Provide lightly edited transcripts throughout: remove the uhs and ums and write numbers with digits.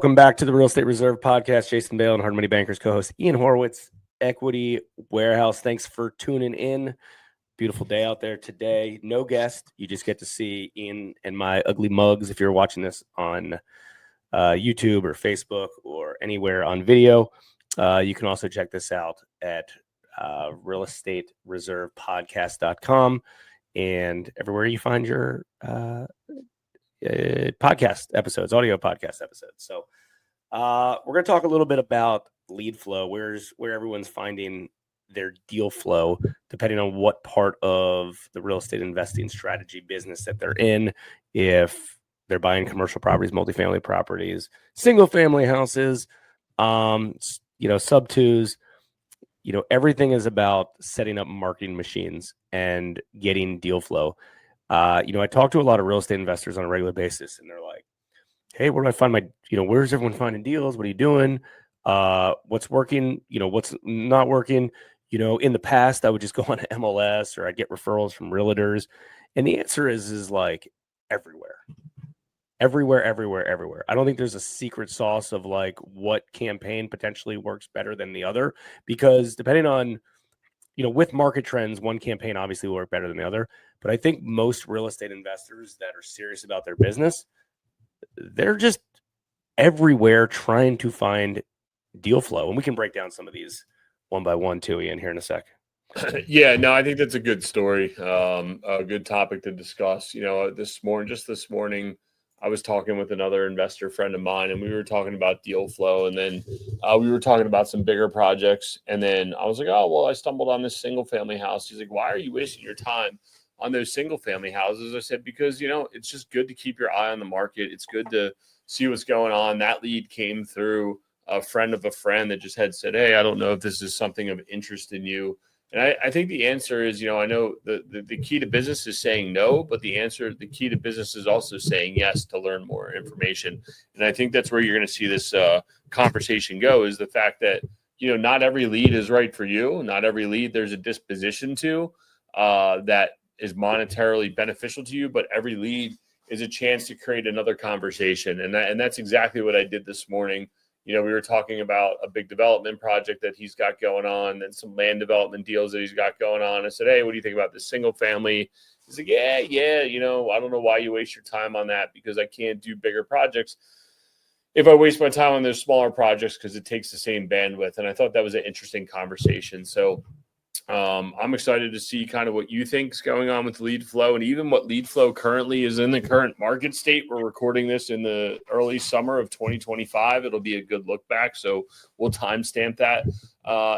Welcome back to the Real Estate Reserve Podcast. Jason Bale and Hard Money Bankers co-host Ian Horowitz, Equity Warehouse. Thanks for tuning in. Beautiful day out there today. No guest. You just get to see Ian and my ugly mugs if you're watching this on YouTube or Facebook or anywhere on video. You can also check this out at realestatereservepodcast.com and everywhere you find your podcast episodes, audio podcast episodes. So we're going to talk a little bit about lead flow, where everyone's finding their deal flow, depending on what part of the real estate investing strategy business that they're in. If they're buying commercial properties, multifamily properties, single family houses, sub twos, everything is about setting up marketing machines and getting deal flow. I talk to a lot of real estate investors on a regular basis, and they're like, hey, where do I find my, where's everyone finding deals? What are you doing? What's working? What's not working? In the past, I would just go on MLS or I'd get referrals from realtors. And the answer is like everywhere. Everywhere. I don't think there's a secret sauce of like what campaign potentially works better than the other, because depending on, with market trends, one campaign obviously will work better than the other. But I think most real estate investors that are serious about their business, they're just everywhere trying to find deal flow. And we can break down some of these one by one too, Ian, here in a sec. Yeah, no, I think that's a good story. A good topic to discuss. This morning, I was talking with another investor friend of mine, and we were talking about deal flow, and then we were talking about some bigger projects. And then I was like, oh, well, I stumbled on this single family house. He's like, why are you wasting your time on those single family houses? I said, because, it's just good to keep your eye on the market. It's good to see what's going on. That lead came through a friend of a friend that just had said, hey, I don't know if this is something of interest in you. And I think the answer is, I know the key to business is saying no, but the key to business is also saying yes to learn more information. And I think that's where you're going to see this conversation go, is the fact that, not every lead is right for you. Not every lead there's a disposition to that is monetarily beneficial to you, but every lead is a chance to create another conversation. And that's exactly what I did this morning. We were talking about a big development project that he's got going on and some land development deals that he's got going on. I said, hey, what do you think about this single family? He's like, yeah, I don't know why you waste your time on that, because I can't do bigger projects if I waste my time on those smaller projects because it takes the same bandwidth. And I thought that was an interesting conversation. So I'm excited to see kind of what you think is going on with lead flow, and even what lead flow currently is in the current market state. We're recording this in the early summer of 2025. It'll be a good look back. So we'll timestamp that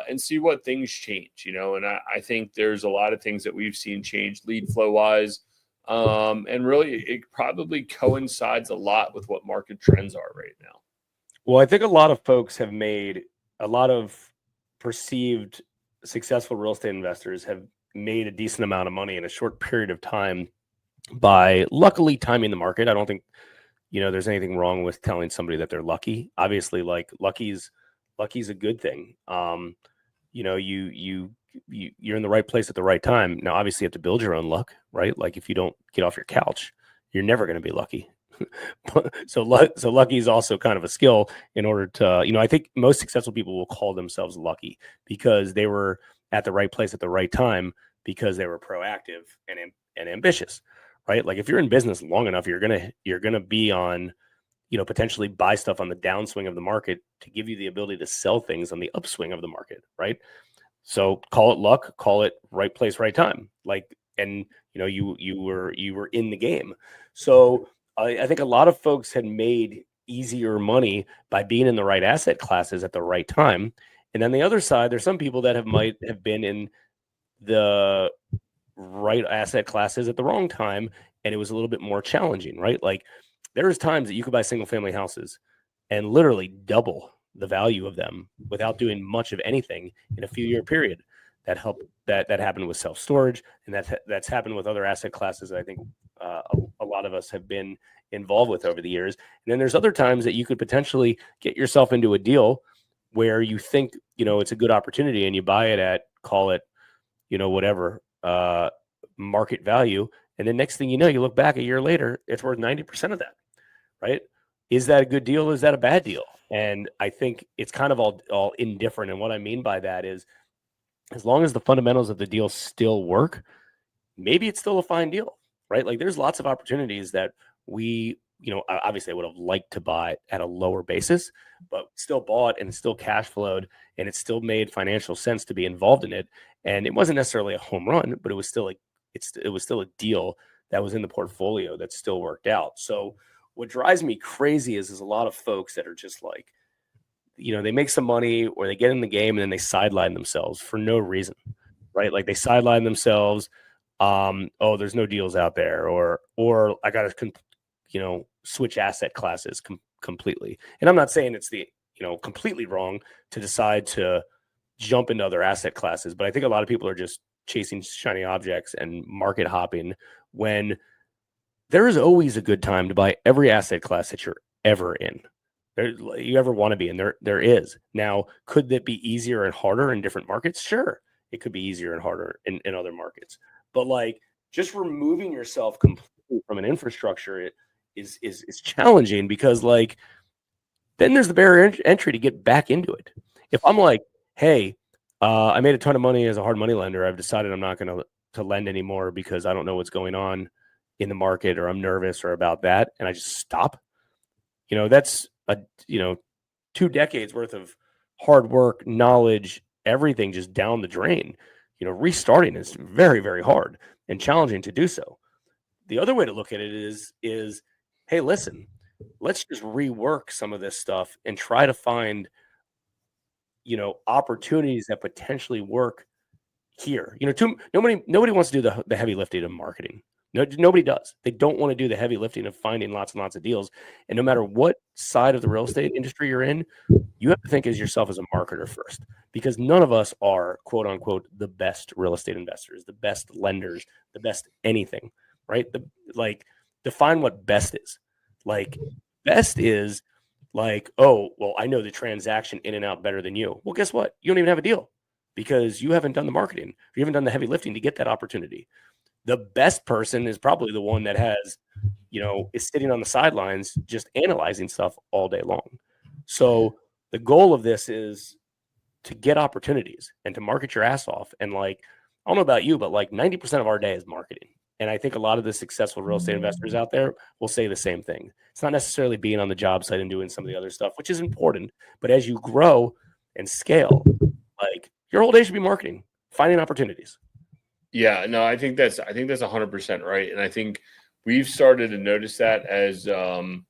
and see what things change, and I think there's a lot of things that we've seen change lead flow wise. And really it probably coincides a lot with what market trends are right now. Well, I think a lot of folks have made a lot of perceived successful real estate investors have made a decent amount of money in a short period of time by luckily timing the market. I don't think, there's anything wrong with telling somebody that they're lucky. Obviously, like lucky's a good thing. You're in the right place at the right time. Now, obviously you have to build your own luck, right? Like if you don't get off your couch, you're never going to be lucky. So lucky is also kind of a skill in order to, I think most successful people will call themselves lucky because they were at the right place at the right time, because they were proactive and ambitious, right? Like if you're in business long enough, you're going to be on, potentially buy stuff on the downswing of the market to give you the ability to sell things on the upswing of the market, right? So call it luck, call it right place, right time. Like, and you were in the game. So I think a lot of folks had made easier money by being in the right asset classes at the right time. And then the other side, there's some people that might have been in the right asset classes at the wrong time, and it was a little bit more challenging, right? Like there's times that you could buy single family houses and literally double the value of them without doing much of anything in a few year period. That happened with self-storage, and that's happened with other asset classes that I think a lot of us have been involved with over the years. And then there's other times that you could potentially get yourself into a deal where you think, it's a good opportunity and you buy it at, call it, whatever, market value. And then next thing you know, you look back a year later, it's worth 90% of that, right? is that a good deal? Is that a bad deal? And I think it's kind of all indifferent. And what I mean by that is, as long as the fundamentals of the deal still work, maybe it's still a fine deal, right? Like there's lots of opportunities that we, obviously I would have liked to buy at a lower basis, but still bought and still cash flowed and it still made financial sense to be involved in it. And it wasn't necessarily a home run, but it was still it was still a deal that was in the portfolio that still worked out. So what drives me crazy is a lot of folks that are just like, they make some money or they get in the game and then they sideline themselves for no reason, right? Like they sideline themselves. Oh, there's no deals out there, or I got to, switch asset classes completely. And I'm not saying it's the, completely wrong to decide to jump into other asset classes, but I think a lot of people are just chasing shiny objects and market hopping when there is always a good time to buy every asset class that you're ever in. You ever want to be in there is. Now, could that be easier and harder in different markets? Sure. It could be easier and harder in other markets. But like just removing yourself completely from an infrastructure is challenging because like then there's the barrier entry to get back into it. If I'm like, hey, I made a ton of money as a hard money lender, I've decided I'm not going to lend anymore because I don't know what's going on in the market or I'm nervous or about that, and I just stop. That's a 2 decades worth of hard work, knowledge, everything just down the drain. Restarting is very, very hard and challenging to do so. The other way to look at it is, hey, listen, let's just rework some of this stuff and try to find, opportunities that potentially work here. Nobody wants to do the heavy lifting of marketing. No, nobody does. They don't want to do the heavy lifting of finding lots and lots of deals. And no matter what side of the real estate industry you're in, you have to think as yourself as a marketer first, because none of us are quote unquote the best real estate investors, the best lenders, the best anything, right? Define what best is. Like best is like, oh, well, I know the transaction in and out better than you. Well, guess what? You don't even have a deal because you haven't done the marketing. You haven't done the heavy lifting to get that opportunity. The best person is probably the one that has, is sitting on the sidelines just analyzing stuff all day long. So the goal of this is to get opportunities and to market your ass off. And like, I don't know about you, but like 90% of our day is marketing. And I think a lot of the successful real estate investors out there will say the same thing. It's not necessarily being on the job site and doing some of the other stuff, which is important. But as you grow and scale, like your whole day should be marketing, finding opportunities. Yeah, no, I think that's 100% right. And I think we've started to notice that as I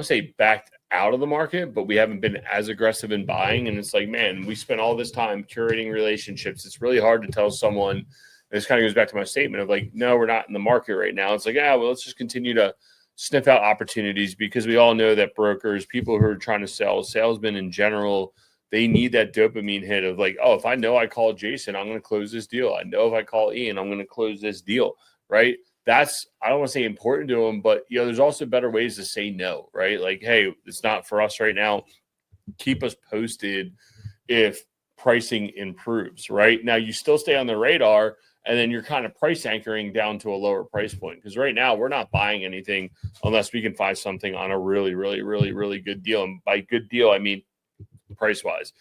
say backed out of the market, but we haven't been as aggressive in buying. And it's like, man, we spent all this time curating relationships. It's really hard to tell someone. This kind of goes back to my statement of like, no, we're not in the market right now. It's like, well, let's just continue to sniff out opportunities because we all know that brokers, people who are trying to sell, salesmen in general, they need that dopamine hit of like, oh, if I know I call Jason, I'm going to close this deal. I know if I call Ian, I'm going to close this deal, right? That's, I don't want to say important to them, but there's also better ways to say no, right? Like, hey, it's not for us right now. Keep us posted if pricing improves, right? Now you still stay on the radar and then you're kind of price anchoring down to a lower price point. Because right now we're not buying anything unless we can find something on a really, really, really, really good deal. And by good deal, I mean price wise.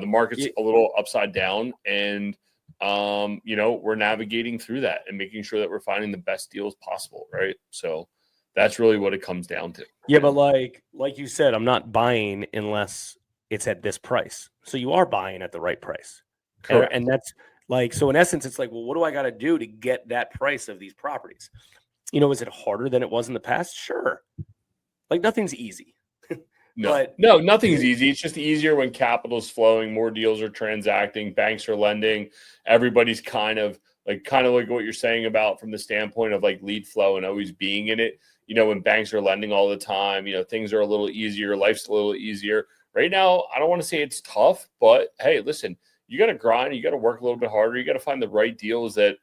The market's a little upside down and we're navigating through that and making sure that we're finding the best deals possible, right? So that's really what it comes down to. Yeah, but like you said, I'm not buying unless it's at this price. So you are buying at the right price. Correct. And that's like, so in essence, it's like, well, what do I got to do to get that price of these properties? Is it harder than it was in the past? Sure. Like nothing's easy. No, nothing's easy. It's just easier when capital's flowing, more deals are transacting, banks are lending. Everybody's kind of like what you're saying about from the standpoint of like lead flow and always being in it. When banks are lending all the time, things are a little easier. Life's a little easier. Right now, I don't want to say it's tough, but hey, listen, you got to grind. You got to work a little bit harder. You got to find the right deals that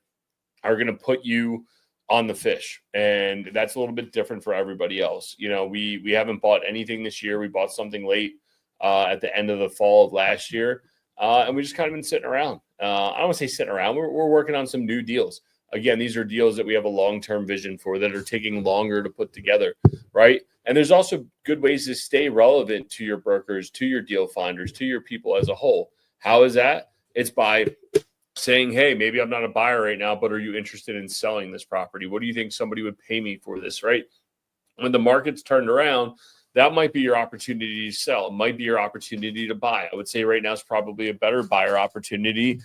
are going to put you on the fish. And that's a little bit different for everybody else. We haven't bought anything this year. We bought something late at the end of the fall of last year. And we just kind of been sitting around. I don't want to say sitting around. We're working on some new deals. Again, these are deals that we have a long-term vision for that are taking longer to put together, right? And there's also good ways to stay relevant to your brokers, to your deal finders, to your people as a whole. How is that? It's by saying, hey, maybe I'm not a buyer right now, but are you interested in selling this property? What do you think somebody would pay me for this, right? When the market's turned around, that might be your opportunity to sell. It might be your opportunity to buy. I would say right now is probably a better buyer opportunity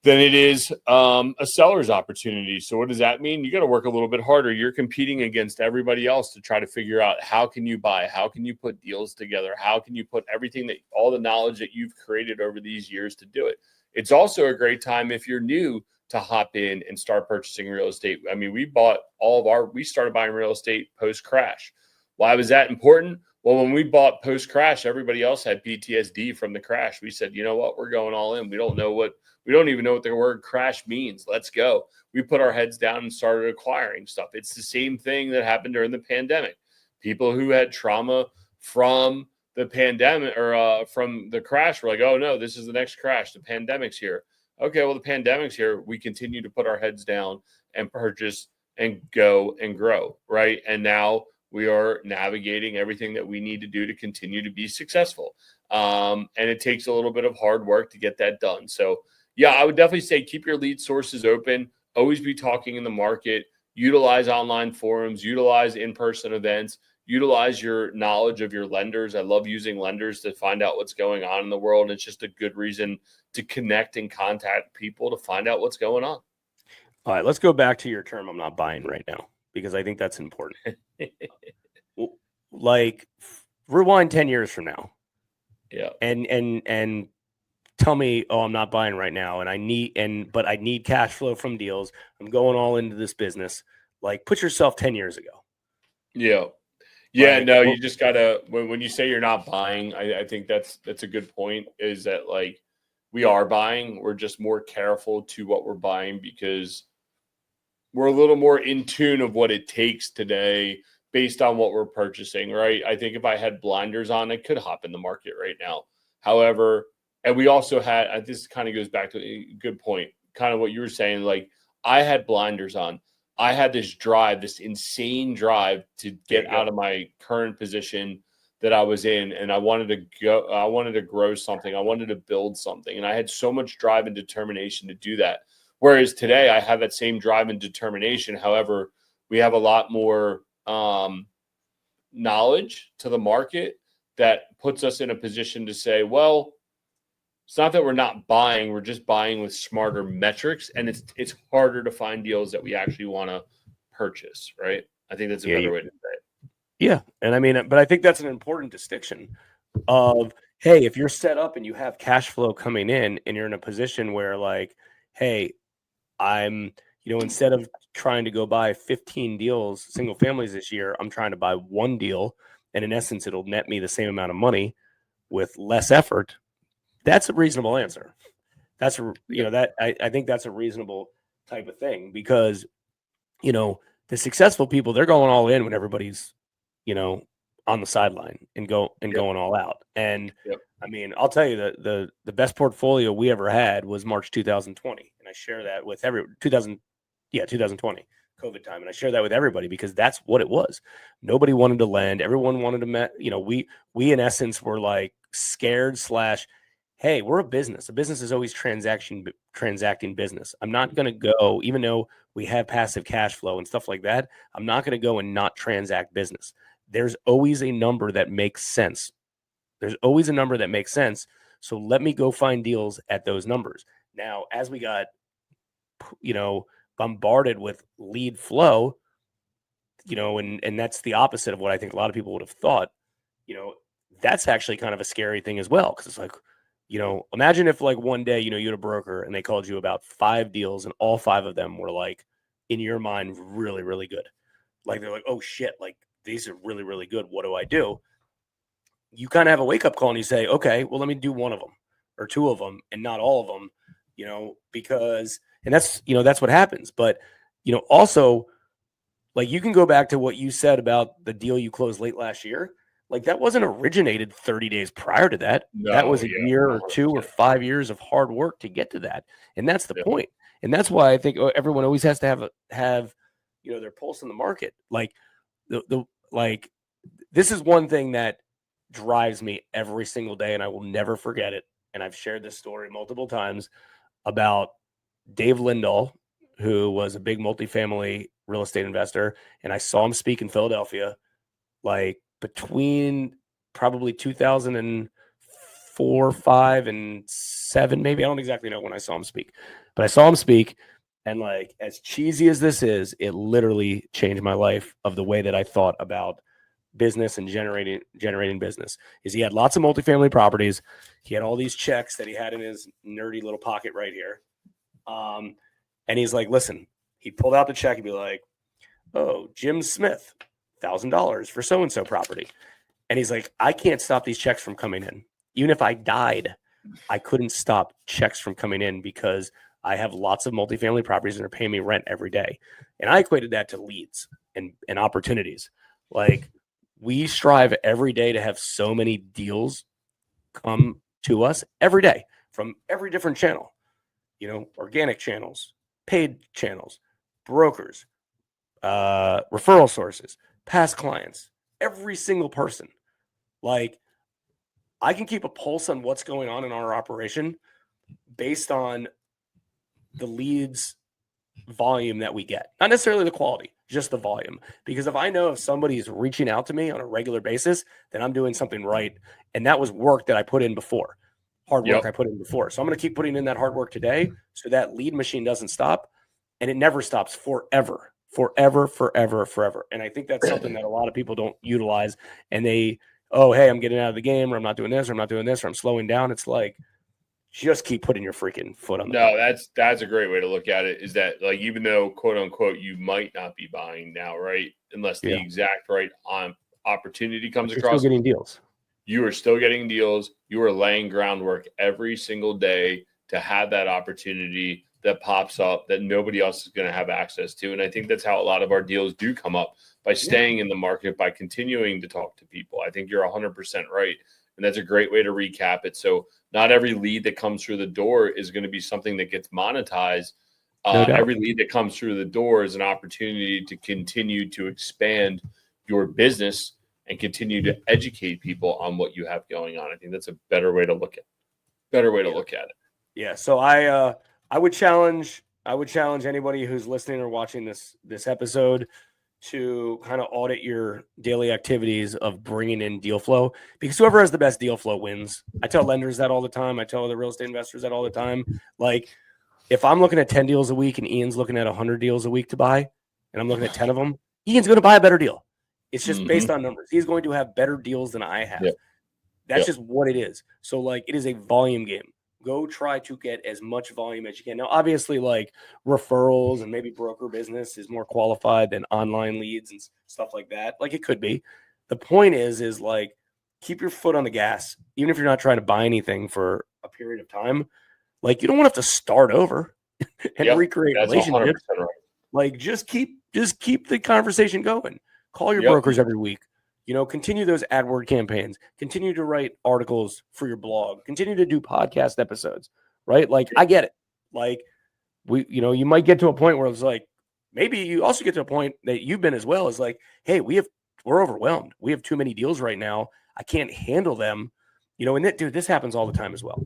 than it is a seller's opportunity. So what does that mean? You got to work a little bit harder. You're competing against everybody else to try to figure out how can you buy? How can you put deals together? How can you put everything that all the knowledge that you've created over these years to do it? It's also a great time if you're new to hop in and start purchasing real estate. I mean, we started buying real estate post-crash. Why was that important? Well, when we bought post-crash, everybody else had PTSD from the crash. We said, you know what? We're going all in. We don't even know what the word crash means. Let's go. We put our heads down and started acquiring stuff. It's the same thing that happened during the pandemic. People who had trauma from the pandemic or from the crash were like, oh no, this is the next crash. The pandemic's here. Okay, well, the pandemic's here. We continue to put our heads down and purchase and go and grow, right? And now we are navigating everything that we need to do to continue to be successful. And it takes a little bit of hard work to get that done. So yeah, I would definitely say keep your lead sources open, always be talking in the market, utilize online forums, utilize in-person events, utilize your knowledge of your lenders. I love using lenders to find out what's going on in the world. It's just a good reason to connect and contact people to find out what's going on. All right, let's go back to your term, I'm not buying right now, because I think that's important. Like, rewind 10 years from now. Yeah. And tell me, oh, I'm not buying right now, but I need cash flow from deals. I'm going all into this business. Like, put yourself 10 years ago. Yeah. Yeah, no, you just gotta when you say you're not buying, I think that's a good point, is that like we are buying, we're just more careful to what we're buying because we're a little more in tune of what it takes today based on what we're purchasing, right? I think if I had blinders on, I could hop in the market right now. However, and we also had, this kind of goes back to a good point, kind of what you were saying, like I had blinders on. I had this insane drive to get out of my current position that I was in. And I wanted to grow something. I wanted to build something. And I had so much drive and determination to do that. Whereas today I have that same drive and determination. However, we have a lot more knowledge to the market that puts us in a position to say, well, it's not that we're not buying, we're just buying with smarter metrics, and it's harder to find deals that we actually want to purchase, right? I think that's a better way to say it. Yeah, and I mean, but I think that's an important distinction of, hey, if you're set up and you have cash flow coming in and you're in a position where like, hey, I'm, instead of trying to go buy 15 deals, single families this year, I'm trying to buy one deal, and in essence, it'll net me the same amount of money with less effort. That's a reasonable answer. I think that's a reasonable type of thing because, the successful people, they're going all in when everybody's, on the sideline and going all out. And I mean, I'll tell you the best portfolio we ever had was March 2020. And I share that with 2020 COVID time. And I share that with everybody because that's what it was. Nobody wanted to lend. Everyone wanted to, we in essence were like scared / hey, we're a business. A business is always transacting business. I'm not going to go, even though we have passive cash flow and stuff like that, I'm not going to go and not transact business. There's always a number that makes sense. So let me go find deals at those numbers. Now, as we got, bombarded with lead flow, and that's the opposite of what I think a lot of people would have thought, that's actually kind of a scary thing as well. Because it's like, imagine if like one day, you had a broker and they called you about 5 deals and all 5 of them were like, in your mind, really, really good. Like, they're like, oh shit, like these are really, really good. What do I do? You kind of have a wake up call and you say, okay, well, let me do one of them or 2 of them and not all of them, because, and that's what happens. But, also like you can go back to what you said about the deal you closed late last year. Like that wasn't originated 30 days prior to that. That was a year or 2 or 5 years of hard work to get to that. And that's the point. And that's why I think everyone always has to have their pulse in the market. Like like this is one thing that drives me every single day, and I will never forget it. And I've shared this story multiple times about Dave Lindahl, who was a big multifamily real estate investor. And I saw him speak in Philadelphia, like between probably 2004, 5, and 7, maybe. I don't exactly know when I saw him speak, but I saw him speak. And like, as cheesy as this is, it literally changed my life of the way that I thought about business and generating business. Is he had lots of multifamily properties. He had all these checks that he had in his nerdy little pocket right here. And he's like, listen, he pulled out the check. He'd be like, oh, Jim Smith, $1,000 for so-and-so property. And he's like, I can't stop these checks from coming in. Even if I died, I couldn't stop checks from coming in because I have lots of multifamily properties that are paying me rent every day. And I equated that to leads and opportunities. Like, we strive every day to have so many deals come to us every day from every different channel, organic channels, paid channels, brokers, referral sources, past clients, every single person. Like, I can keep a pulse on what's going on in our operation based on the leads volume that we get, not necessarily the quality, just the volume. Because if I know if somebody is reaching out to me on a regular basis, then I'm doing something right. And that was work that I put in before, hard work I put in before. So I'm going to keep putting in that hard work today so that lead machine doesn't stop, and it never stops forever. And I think that's something that a lot of people don't utilize. And they, hey, I'm getting out of the game, or I'm not doing this, or I'm not doing this, or I'm slowing down. It's like, just keep putting your freaking foot on the No, that's a great way to look at it, is that, like, even though, quote unquote, you might not be buying now, right? Unless the exact right opportunity comes across, still getting deals. You are still getting deals. You are laying groundwork every single day to have that opportunity that pops up that nobody else is going to have access to. And I think that's how a lot of our deals do come up, by staying in the market, by continuing to talk to people. I think you're 100% right. And that's a great way to recap it. So not every lead that comes through the door is going to be something that gets monetized. Every lead that comes through the door is an opportunity to continue to expand your business and continue to educate people on what you have going on. I think that's a better way to look at it. Yeah. So I would challenge anybody who's listening or watching this episode to kind of audit your daily activities of bringing in deal flow, because whoever has the best deal flow wins. I tell lenders that all the time. I tell the real estate investors that all the time. Like, if I'm looking at 10 deals a week and Ian's looking at 100 deals a week to buy, and I'm looking at 10 of them, Ian's going to buy a better deal. It's just based on numbers. He's going to have better deals than I have. That's just what it is. So, like, it is a volume game. Go try to get as much volume as you can. Now, obviously, like, referrals and maybe broker business is more qualified than online leads and stuff like that. Like, it could be. The point is like, keep your foot on the gas, even if you're not trying to buy anything for a period of time. Like, you don't want to have to start over and recreate relationships. Right. Like, just keep the conversation going. Call your brokers every week. Continue those AdWord campaigns, continue to write articles for your blog, continue to do podcast episodes, right? Like, I get it. Like, you might get to a point where it's like, maybe you also get to a point that you've been as well, is like, hey, we're overwhelmed. We have too many deals right now. I can't handle them. And this happens all the time as well.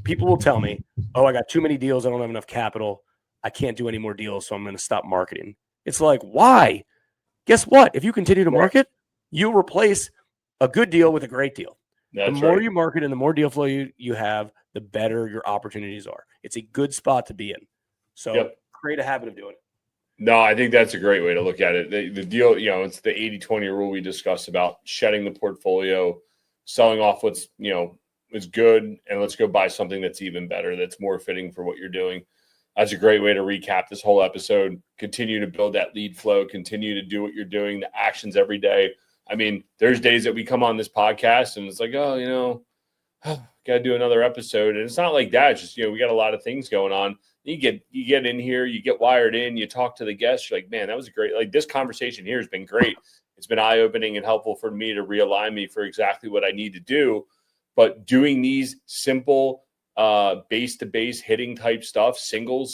People will tell me, oh, I got too many deals. I don't have enough capital. I can't do any more deals, so I'm going to stop marketing. It's like, why? Guess what? If you continue to market, you'll replace a good deal with a great deal. The more you market and the more deal flow you have, the better your opportunities are. It's a good spot to be in. So create a habit of doing it. No, I think that's a great way to look at it. The deal, it's the 80-20 rule we discussed about shedding the portfolio, selling off what's, is good, and let's go buy something that's even better, that's more fitting for what you're doing. That's a great way to recap this whole episode. Continue to build that lead flow, continue to do what you're doing, the actions every day. I mean, there's days that we come on this podcast and it's like, got to do another episode. And it's not like that. It's just, we got a lot of things going on. You get in here, you get wired in, you talk to the guests. You're like, man, that was this conversation here has been great. It's been eye-opening and helpful for me to realign me for exactly what I need to do. But doing these simple base to base hitting type stuff, single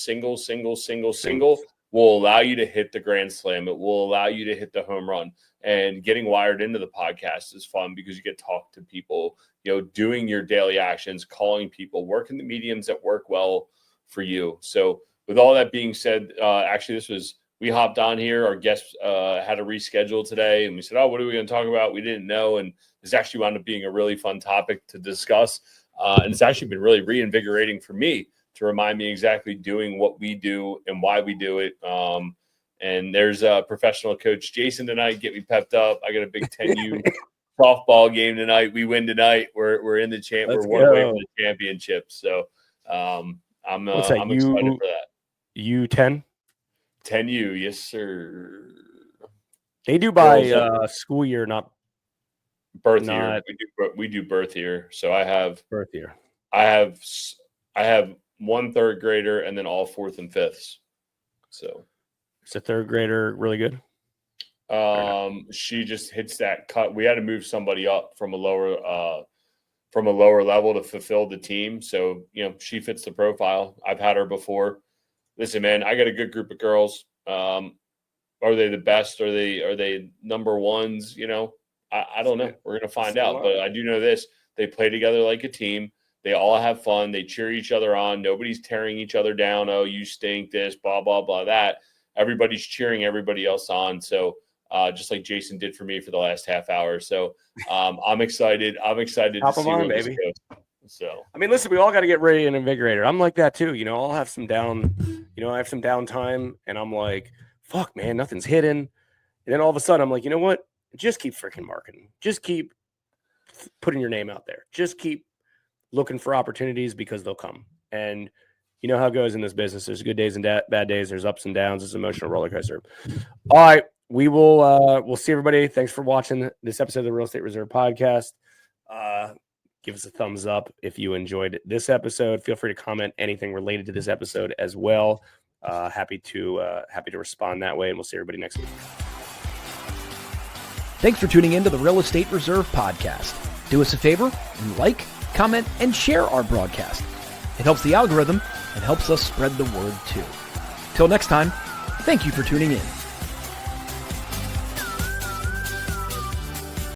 will allow you to hit the grand slam. It will allow you to hit the home run. And getting wired into the podcast is fun because you get to talk to people, doing your daily actions, calling people, working the mediums that work well for you. So with all that being said, actually we hopped on here. Our guest had to reschedule today, and we said, what are we going to talk about? We didn't know. And this actually wound up being a really fun topic to discuss. And it's actually been really reinvigorating for me to remind me exactly doing what we do and why we do it. And there's a professional coach, Jason, tonight. Get me pepped up. I got a big 10U softball game tonight. We win tonight. We're in the champ. We're one away from the championship. So I'm excited for that. U10? 10U, yes, sir. They do by school year, not birth year. We do birth year. So I have birth year. I have one third grader and then all fourth and fifths. So is the third grader really good? She just hits that cut. We had to move somebody up from a lower level to fulfill the team. So, she fits the profile. I've had her before. Listen, man, I got a good group of girls. Are they the best? Are they number ones? I don't know. We're going to find out. But I do know this. They play together like a team. They all have fun. They cheer each other on. Nobody's tearing each other down. Oh, you stink, this, blah, blah, blah, that. Everybody's cheering everybody else on. So just like Jason did for me for the last half hour. So I'm excited. I'm excited to see where this goes. So, I mean, listen, we all got to get ready and invigorated. I'm like that too. I'll have some I have some downtime and I'm like, fuck, man, nothing's hidden. And then all of a sudden I'm like, you know what? Just keep freaking marketing. Just keep putting your name out there. Just keep looking for opportunities because they'll come. And you know how it goes in this business. There's good days and bad days. There's ups and downs. It's an emotional roller coaster. All right. We'll see everybody. Thanks for watching this episode of the Real Estate Reserve podcast. Give us a thumbs up if you enjoyed this episode. Feel free to comment anything related to this episode as well. Happy to respond that way, and we'll see everybody next week. Thanks for tuning in to the Real Estate Reserve podcast. Do us a favor and like, comment, and share our broadcast. It helps the algorithm and helps us spread the word too. Till next time, thank you for tuning in.